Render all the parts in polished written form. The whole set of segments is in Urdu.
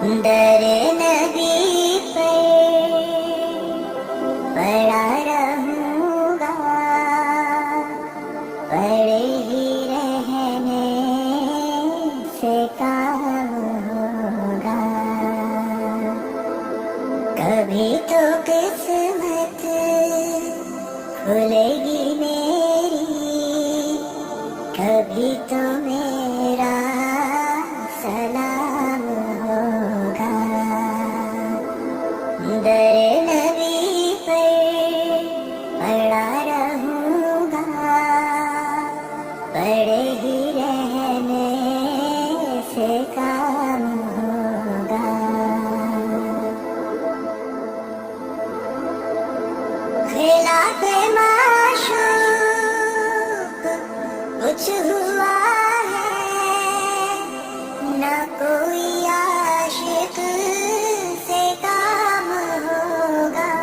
در نبی پر پڑا رہوں گا، پڑے ہی رہنے سے کام ہوگا. کبھی تو قسمت کھلے گی میری، کبھی تو میرا سلام ہوگا. در نبی پر پڑا رہوں گا، پڑے ہی رہنے سے کام ہوگا. خلاف معشوق کچھ ہوا ہے، نہ کوئی عاشق سے کام ہوگا.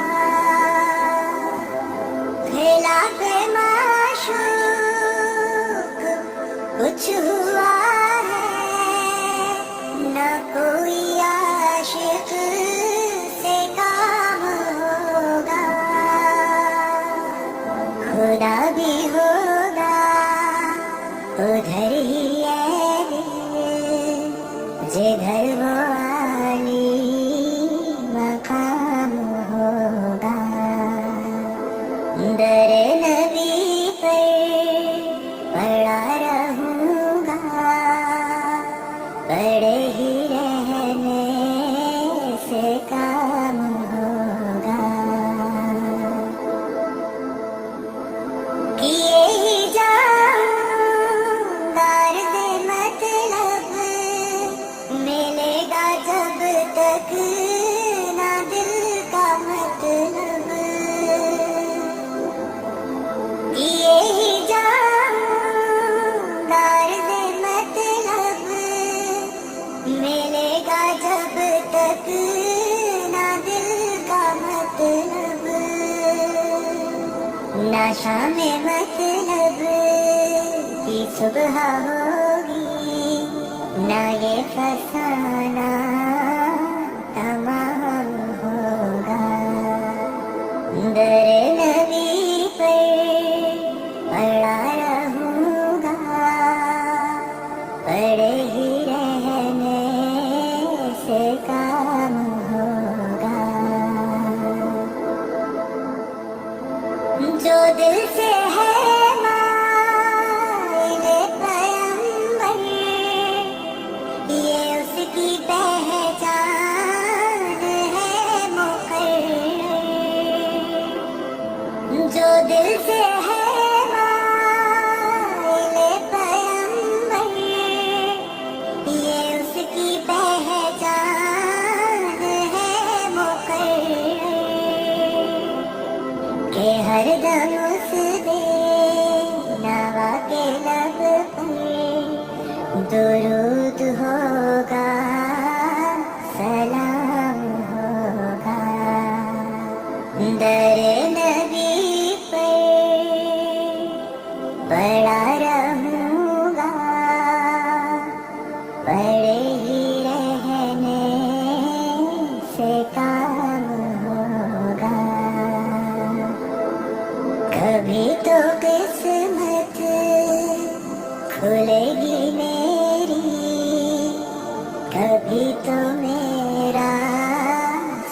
خلاف معشوق کچھ ہوا ہے، نہ کوئی عاشق سے کام ہوگا. خدا بھی ہوگا ادھر ہی ہے جدھر وہ عالی مقام ہوگا. در نبی پر پڑا رہوں گا، پڑے ہی رہنے سے کام ہوگا. کیے ہی جاؤں غرض مطلب، ملے گا جب تک نہ دل کا مطلب. کیے ہی جاؤں غرض مطلب، ملے گا جب تک نہ دل کا مطلب. نہ شام مطلب کی صبح ہوگی، نہ یہ فسانہ تمام ہوگا. در نبی پر پڑا رہوں گا، پڑے ہی رہنے سے کام ہوگا. جو دل سے ہے مائل پیمبر، یہ اس کی پہچان ہے مقرر. جو دل سے ہے مائل پیمبر، یہ اس کی پہچان ہے مقرر. کہ ہر دم اس بے نوا کے لب پر درود ہوگا، سلام ہوگا. در نبی پر پڑا رہوں گا، پڑے ہی رہنے سے کام ہوگا. کبھی تو قسمت کھلے گی میری، کبھی تو میرا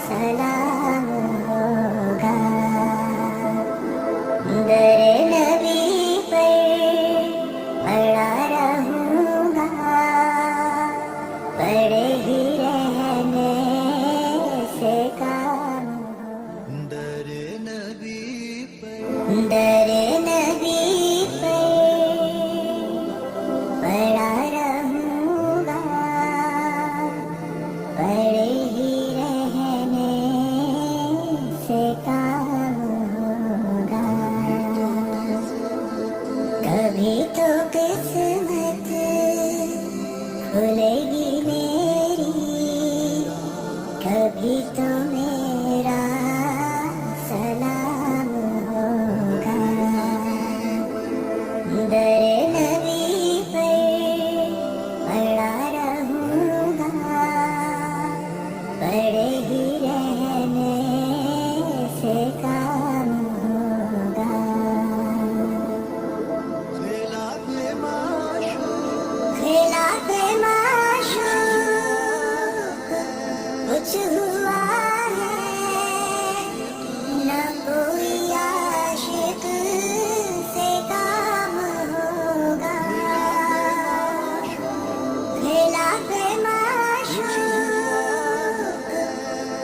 سلام ہوگا. در نبی پر پڑا رہوں گا، پڑے ہی رہنے سے کام ہوگا. در نبی پر پڑا رہوں گا، پڑے ہی رہنے سے کام ہوگا. کبھی تو قسمت کھلے گی میری، کبھی تو میرا سلام ہوگا. در نبی پر پڑا رہوں گا،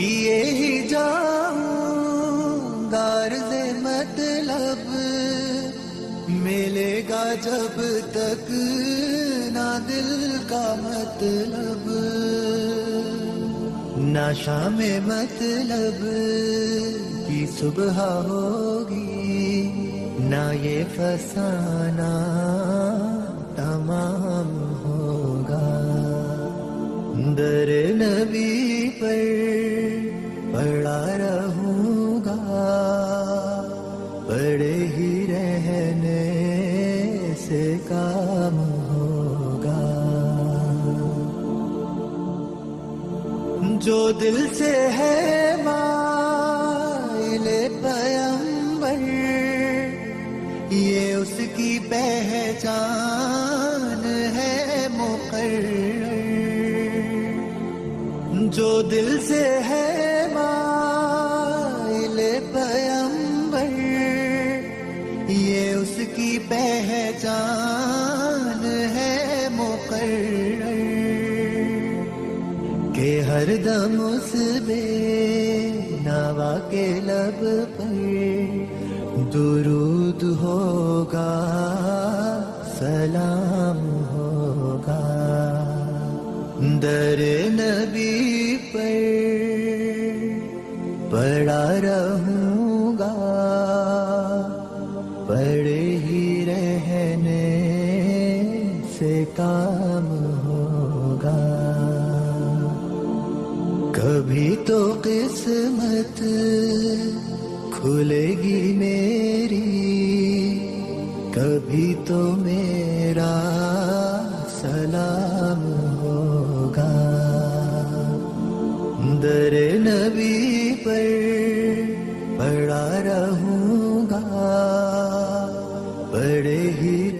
کیے ہی جاؤں غرض مطلب ملے گا جب تک نہ دل کا مطلب، نہ شام مطلب کی صبح ہوگی، نہ یہ فسانہ تمام ہوگا۔ در نبی پر پڑا رہوں گا، پڑے ہی رہنے سے کام ہوگا۔ جو دل سے ہے مائل پیمبر، یہ اس کی پہچان ہے مقرر۔ جو دل سے ہے مائل پیمبر، یہ اس کی پہچان ہے مقرر، کہ ہر دم اس بے نوا کے لب پر درود ہوگا، سلام ہوگا۔ در نبی پر پڑا رہوں گا، پڑے ہی رہنے سے کام ہوگا۔ کبھی تو قسمت کھلے گی میری، کبھی تو میرا